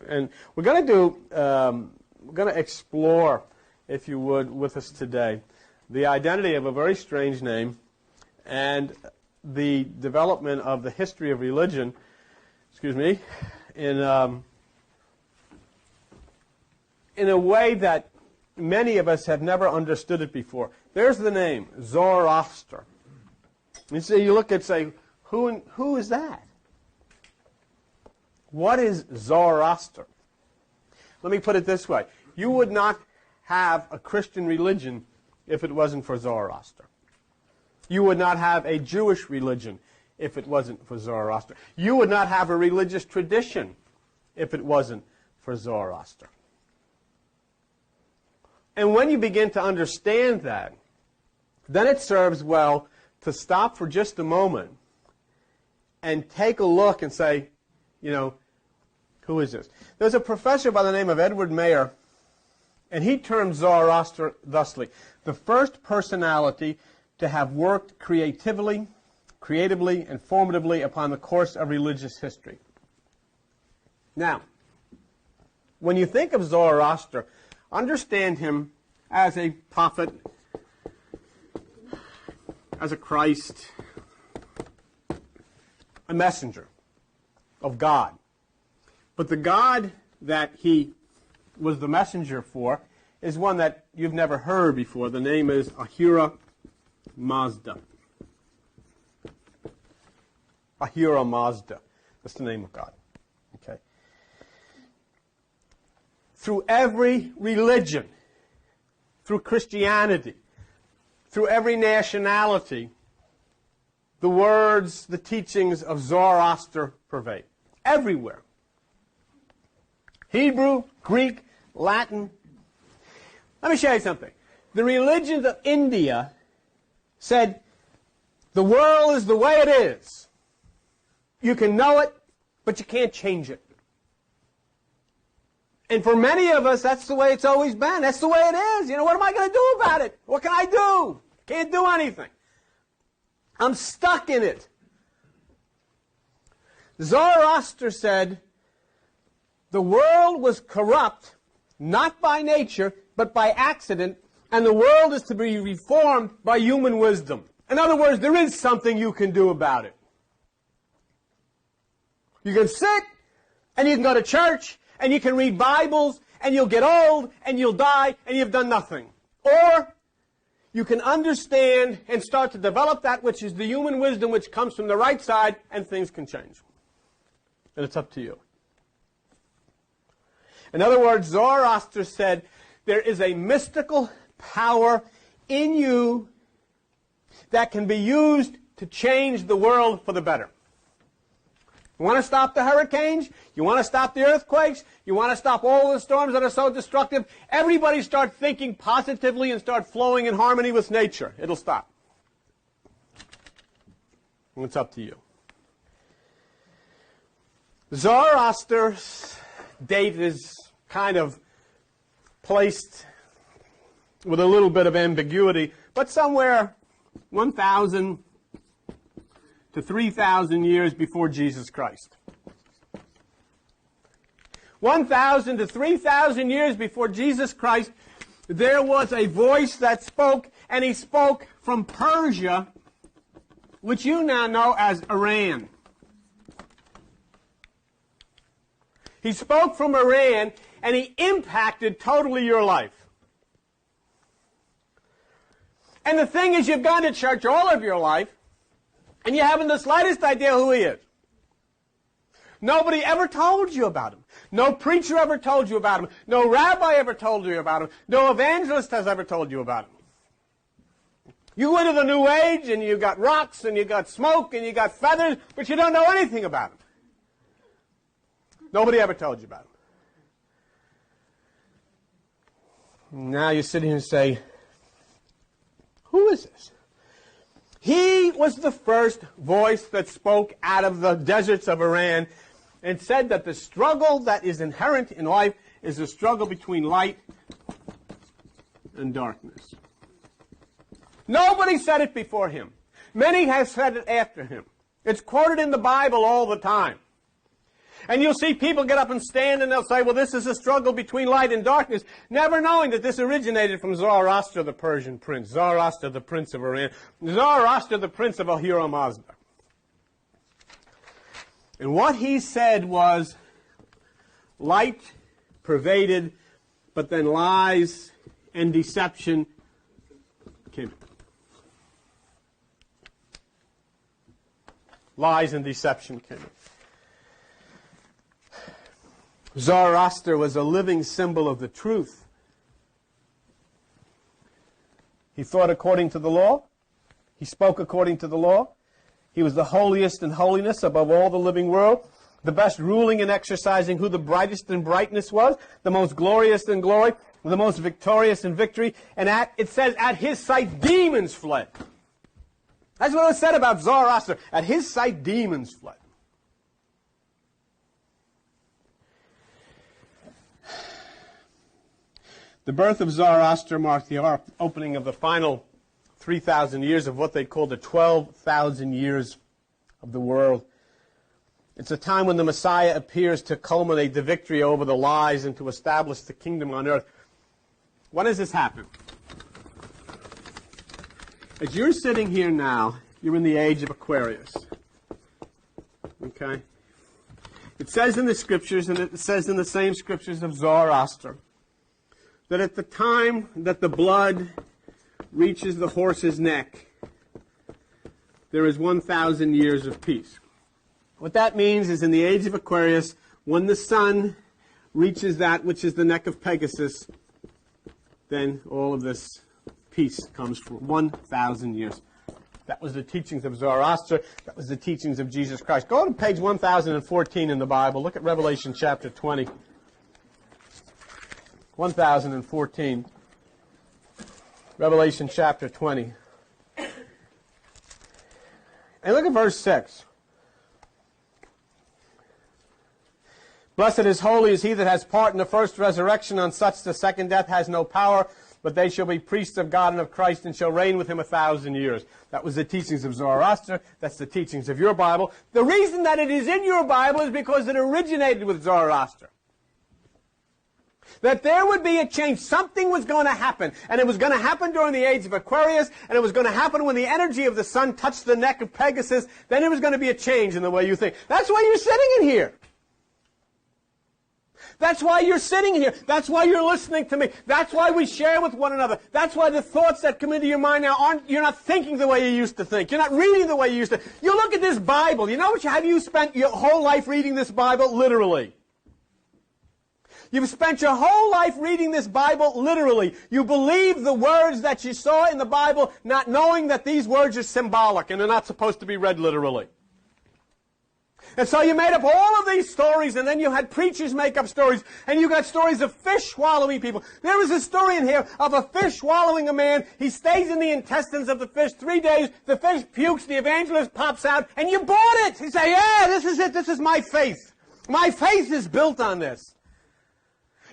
And we're going to explore, if you would, with us today, the identity of a very strange name and the development of the history of religion, in a way that many of us have never understood it before. There's the name, Zoroaster. You see, you look and say, who is that? What is Zoroaster? Let me put it this way. You would not have a Christian religion if it wasn't for Zoroaster. You would not have a Jewish religion if it wasn't for Zoroaster. You would not have a religious tradition if it wasn't for Zoroaster. And when you begin to understand that, then it serves well to stop for just a moment and take a look and say, who is this? There's a professor by the name of Edward Mayer, and he termed Zoroaster thusly: the first personality to have worked creatively, and formatively upon the course of religious history. Now, when you think of Zoroaster, understand him as a prophet, as a Christ, a messenger of God. But the God that he was the messenger for is one that you've never heard before. The name is Ahura Mazda. Ahura Mazda. That's the name of God. Okay. Through every religion, through Christianity, through every nationality, the words, the teachings of Zoroaster pervade. Everywhere. Hebrew, Greek, Latin. Let me show you something. The religions of India said, the world is the way it is. You can know it, but you can't change it. And for many of us, that's the way it's always been. That's the way it is. What am I going to do about it? What can I do? Can't do anything. I'm stuck in it. Zoroaster said, the world was corrupt, not by nature, but by accident, and the world is to be reformed by human wisdom. In other words, there is something you can do about it. You can sit, and you can go to church, and you can read Bibles, and you'll get old, and you'll die, and you've done nothing. Or you can understand and start to develop that which is the human wisdom which comes from the right side, and things can change. And it's up to you. In other words, Zoroaster said, there is a mystical power in you that can be used to change the world for the better. You want to stop the hurricanes? You want to stop the earthquakes? You want to stop all the storms that are so destructive? Everybody start thinking positively and start flowing in harmony with nature. It'll stop. And it's up to you. Zoroaster's date is kind of placed with a little bit of ambiguity, but somewhere 1,000 to 3,000 years before Jesus Christ. 1,000 to 3,000 years before Jesus Christ, there was a voice that spoke, and he spoke from Persia, which you now know as Iran. He spoke from Iran, and he impacted totally your life. And the thing is, you've gone to church all of your life, and you haven't the slightest idea who he is. Nobody ever told you about him. No preacher ever told you about him. No rabbi ever told you about him. No evangelist has ever told you about him. You went to the New Age, and you got rocks, and you got smoke, and you got feathers, but you don't know anything about him. Nobody ever told you about him. Now you sit here and say, who is this? He was the first voice that spoke out of the deserts of Iran and said that the struggle that is inherent in life is the struggle between light and darkness. Nobody said it before him. Many have said it after him. It's quoted in the Bible all the time. And you'll see people get up and stand and they'll say, well, this is a struggle between light and darkness, never knowing that this originated from Zoroaster, the Persian prince, Zoroaster, the prince of Iran, Zoroaster, the prince of Ahura Mazda. And what he said was, light pervaded, but then lies and deception came. Lies and deception came. Zoroaster was a living symbol of the truth. He thought according to the law. He spoke according to the law. He was the holiest in holiness above all the living world, the best ruling and exercising who the brightest in brightness was, the most glorious in glory, the most victorious in victory. And it says, at his sight, demons fled. That's what was said about Zoroaster. At his sight, demons fled. The birth of Zoroaster marked the opening of the final 3,000 years of what they call the 12,000 years of the world. It's a time when the Messiah appears to culminate the victory over the lies and to establish the kingdom on earth. When does this happen? As you're sitting here now, you're in the age of Aquarius. Okay? It says in the scriptures, and it says in the same scriptures of Zoroaster, that at the time that the blood reaches the horse's neck, there is 1,000 years of peace. What that means is in the age of Aquarius, when the sun reaches that which is the neck of Pegasus, then all of this peace comes for 1,000 years. That was the teachings of Zoroaster. That was the teachings of Jesus Christ. Go to page 1014 in the Bible. Look at Revelation chapter 20. 1014. Revelation chapter 20. And look at verse 6. Blessed is holy is he that has part in the first resurrection. On such the second death has no power, but they shall be priests of God and of Christ and shall reign with him 1,000 years. That was the teachings of Zoroaster. That's the teachings of your Bible. The reason that it is in your Bible is because it originated with Zoroaster. That there would be a change. Something was going to happen. And it was going to happen during the age of Aquarius, and it was going to happen when the energy of the sun touched the neck of Pegasus. Then there was going to be a change in the way you think. That's why you're sitting in here. That's why you're sitting here. That's why you're listening to me. That's why we share with one another. That's why the thoughts that come into your mind now you're not thinking the way you used to think. You're not reading the way you used to. You look at this Bible. You know what? Have you spent your whole life reading this Bible? Literally. You've spent your whole life reading this Bible literally. You believe the words that you saw in the Bible, not knowing that these words are symbolic and they're not supposed to be read literally. And so you made up all of these stories, and then you had preachers make up stories, and you got stories of fish swallowing people. There was a story in here of a fish swallowing a man. He stays in the intestines of the fish 3 days. The fish pukes, the evangelist pops out, and you bought it. You say, yeah, this is it. This is my faith. My faith is built on this.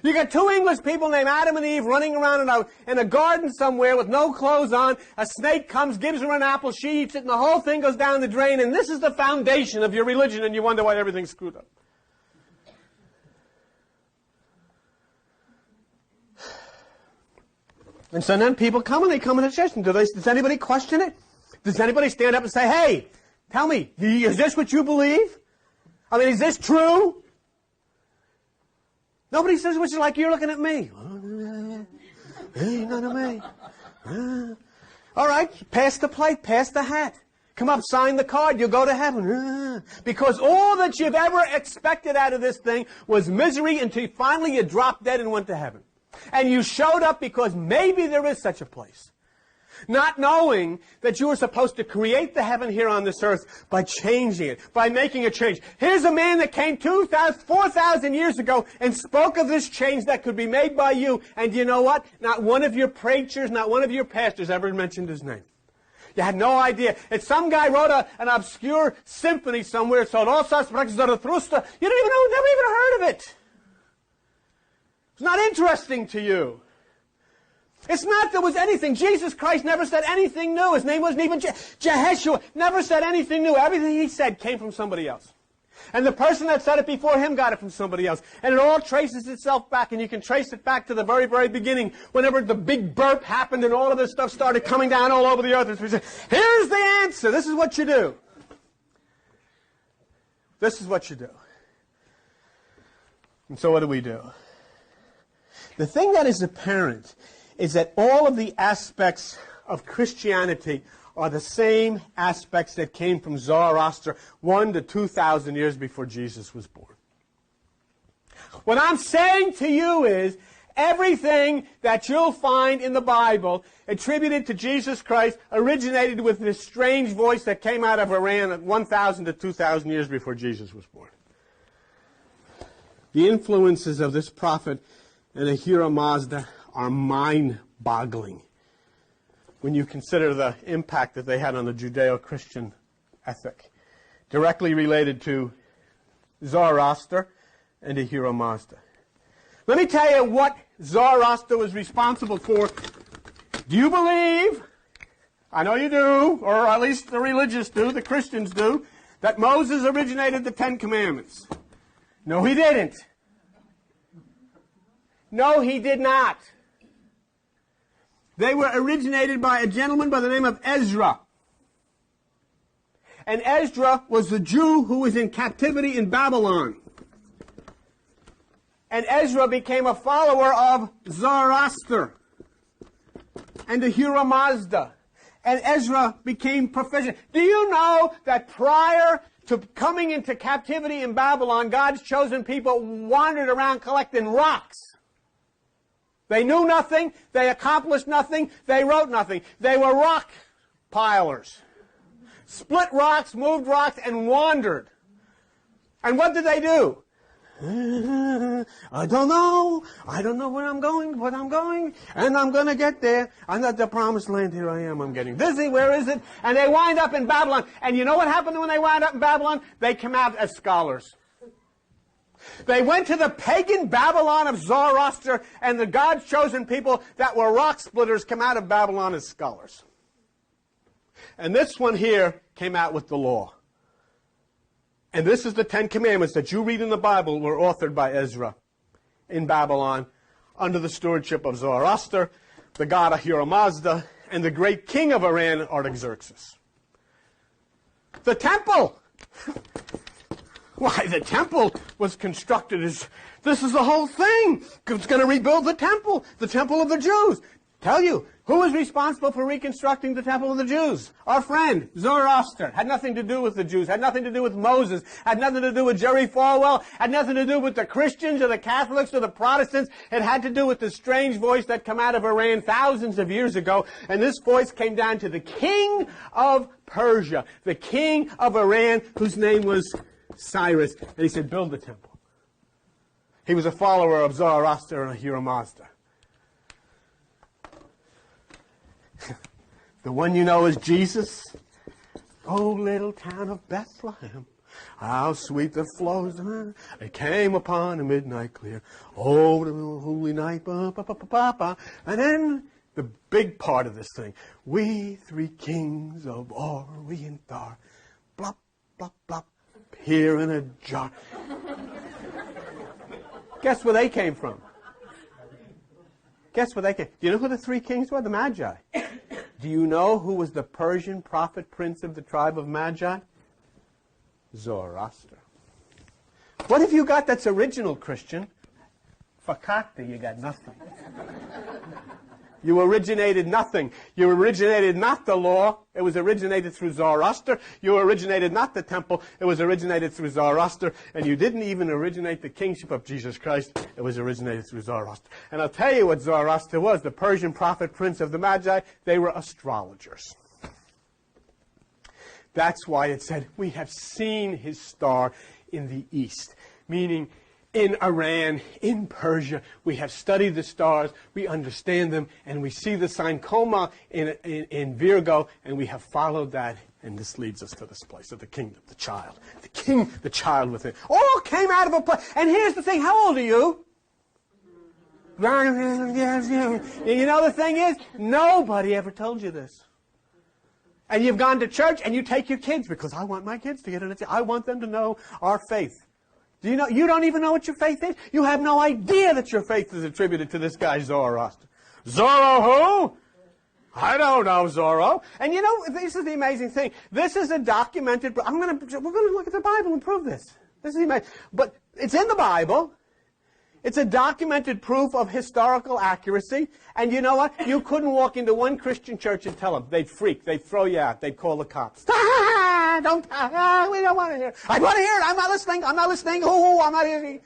You got two English people named Adam and Eve running around in a garden somewhere with no clothes on. A snake comes, gives her an apple, she eats it, and the whole thing goes down the drain. And this is the foundation of your religion, and you wonder why everything's screwed up. And so then people come, and they come into church, and does anybody question it? Does anybody stand up and say, hey, tell me, is this what you believe? I mean, is this true? Nobody says, which is like you're looking at me. Hey, none of me. All right, pass the plate, pass the hat. Come up, sign the card, you'll go to heaven. Because all that you've ever expected out of this thing was misery until finally you dropped dead and went to heaven. And you showed up because maybe there is such a place. Not knowing that you were supposed to create the heaven here on this earth by changing it, by making a change. Here's a man that came 4,000 years ago and spoke of this change that could be made by you. And you know what? Not one of your preachers, not one of your pastors ever mentioned his name. You had no idea. And some guy wrote an obscure symphony somewhere, so Zarathustra. You didn't even know, never even heard of it. It's not interesting to you. It's not there was anything. Jesus Christ never said anything new. His name wasn't even Jeheshua. Never said anything new. Everything he said came from somebody else. And the person that said it before him got it from somebody else. And it all traces itself back, and you can trace it back to the very, very beginning, whenever the big burp happened and all of this stuff started coming down all over the earth. And we say, here's the answer. This is what you do. This is what you do. And so what do we do? The thing that is apparent is that all of the aspects of Christianity are the same aspects that came from Zoroaster 1 to 2,000 years before Jesus was born. What I'm saying to you is everything that you'll find in the Bible attributed to Jesus Christ originated with this strange voice that came out of Iran 1,000 to 2,000 years before Jesus was born. The influences of this prophet and Ahura Mazda are mind-boggling when you consider the impact that they had on the Judeo-Christian ethic, directly related to Zoroaster and Ahura Mazda. Let me tell you what Zoroaster was responsible for. Do you believe, I know you do, or at least the religious do, the Christians do, that Moses originated the Ten Commandments? No, he didn't. No, he did not. They were originated by a gentleman by the name of Ezra. And Ezra was the Jew who was in captivity in Babylon. And Ezra became a follower of Zoroaster and Ahura Mazda. And Ezra became proficient. Do you know that prior to coming into captivity in Babylon, God's chosen people wandered around collecting rocks? They knew nothing, they accomplished nothing, they wrote nothing. They were rock pilers. Split rocks, moved rocks, and wandered. And what did they do? I don't know where I'm going, and I'm going to get there. I'm at the promised land, here I am, I'm getting busy, where is it? And they wind up in Babylon. And you know what happened when they wound up in Babylon? They came out as scholars. They went to the pagan Babylon of Zoroaster, and the God's chosen people that were rock splitters came out of Babylon as scholars. And this one here came out with the law. And this is the Ten Commandments that you read in the Bible were authored by Ezra in Babylon under the stewardship of Zoroaster, the god Ahura Mazda, and the great king of Iran, Artaxerxes. The temple! Why, the temple was constructed as, this is the whole thing. It's going to rebuild the temple of the Jews. Tell you, who was responsible for reconstructing the temple of the Jews? Our friend, Zoroaster. Had nothing to do with the Jews, had nothing to do with Moses, had nothing to do with Jerry Falwell, had nothing to do with the Christians or the Catholics or the Protestants. It had to do with the strange voice that came out of Iran thousands of years ago. And this voice came down to the king of Persia, the king of Iran, whose name was Cyrus, and he said, build the temple. He was a follower of Zoroaster and Ahura Mazda. The one you know is Jesus. Oh, little town of Bethlehem, how sweet the flows. It came upon a midnight clear. Oh, the holy night. Ba, ba, ba, ba, ba, ba. And then the big part of this thing. We three kings of Orient are. Blop, blop, blop. Here in a jar. Guess where they came from? Guess where they came? Do you know who the three kings were? The Magi. Do you know who was the Persian prophet prince of the tribe of Magi? Zoroaster. What have you got that's original, Christian? Fakakta, you got nothing. You originated nothing. You originated not the law. It was originated through Zoroaster. You originated not the temple. It was originated through Zoroaster. And you didn't even originate the kingship of Jesus Christ. It was originated through Zoroaster. And I'll tell you what Zoroaster was, the Persian prophet prince of the Magi. They were astrologers. That's why it said, we have seen his star in the east. Meaning, in Iran, in Persia, we have studied the stars, we understand them, and we see the sign Coma in Virgo, and we have followed that, and this leads us to this place of the kingdom, the child. The king, the child within. All came out of a place. And here's the thing, how old are you? You know the thing is, nobody ever told you this. And you've gone to church and you take your kids because I want my kids to get in it. I want them to know our faith. Do you know? You don't even know what your faith is. You have no idea that your faith is attributed to this guy Zoroaster. Zorro who? I don't know Zorro. And you know, this is the amazing thing. This is a documented. We're going to look at the Bible and prove this. This is amazing. But it's in the Bible. It's a documented proof of historical accuracy. And you know what? You couldn't walk into one Christian church and tell them. They'd freak. They'd throw you out. They'd call the cops. We don't want to hear it. I want to hear it. I'm not listening. I'm not listening. I'm not hearing.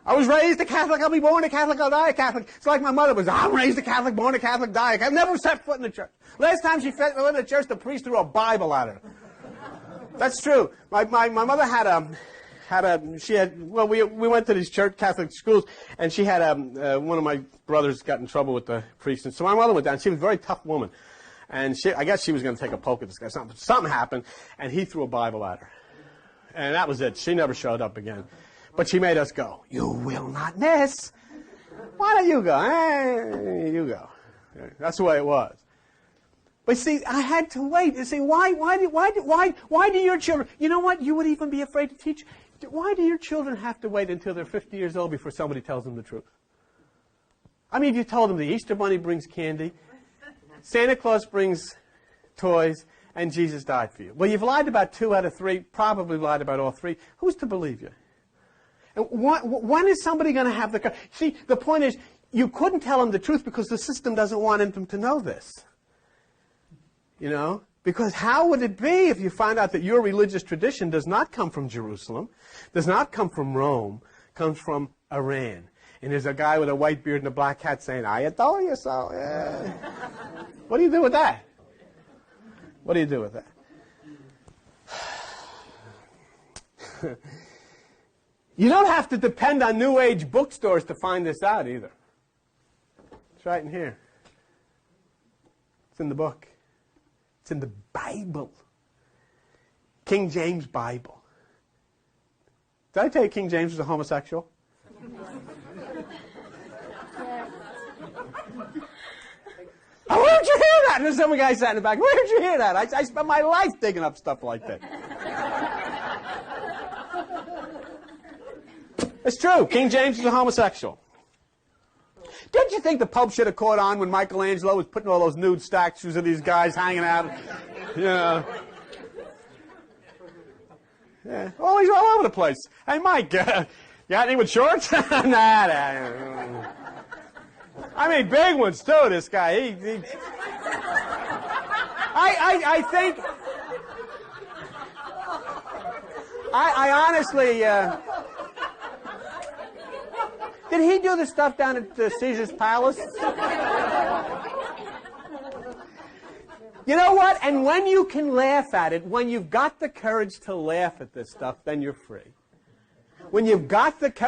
I was raised a Catholic. I'll be born a Catholic. I'll die a Catholic. It's like my mother was. I'm raised a Catholic, born a Catholic, die a Catholic. I've never set foot in the church. Last time she went to the church, the priest threw a Bible at her. That's true. My mother we went to these church Catholic schools, and she had one of my brothers got in trouble with the priest, and so my mother went down. She was a very tough woman, and I guess she was going to take a poke at this guy. Something happened, and he threw a Bible at her, and that was it. She never showed up again, but she made us go. You will not miss. Why don't you go? Hey, you go. That's the way it was. But see, I had to wait and say, why do your children? You know what? You would even be afraid to teach. Why do your children have to wait until they're 50 years old before somebody tells them the truth? I mean, if you told them the Easter Bunny brings candy, Santa Claus brings toys, and Jesus died for you. Well, you've lied about 2 out of 3, probably lied about all 3. Who's to believe you? And when is somebody going to have the courage? See, the point is, you couldn't tell them the truth because the system doesn't want them to know this. You know? Because how would it be if you find out that your religious tradition does not come from Jerusalem, does not come from Rome, comes from Iran? And there's a guy with a white beard and a black hat saying, I told you so. Yeah. What do you do with that? What do you do with that? You don't have to depend on New Age bookstores to find this out either. It's right in here. It's in the book. It's in the Bible. King James Bible. Did I tell you King James was a homosexual? Oh, where'd you hear that? There's some guy sat in the back. Where'd you hear that? I spent my life digging up stuff like that. It's true. King James was a homosexual. Didn't you think the Pope should have caught on when Michelangelo was putting all those nude statues of these guys hanging out? You know. Yeah. Oh, he's all over the place. Hey, Mike, you got any with shorts? Nah. I mean, big ones, too, this guy. I think... I honestly... Did he do the stuff down at Caesar's Palace? You know what? And when you can laugh at it, when you've got the courage to laugh at this stuff, then you're free. When you've got the courage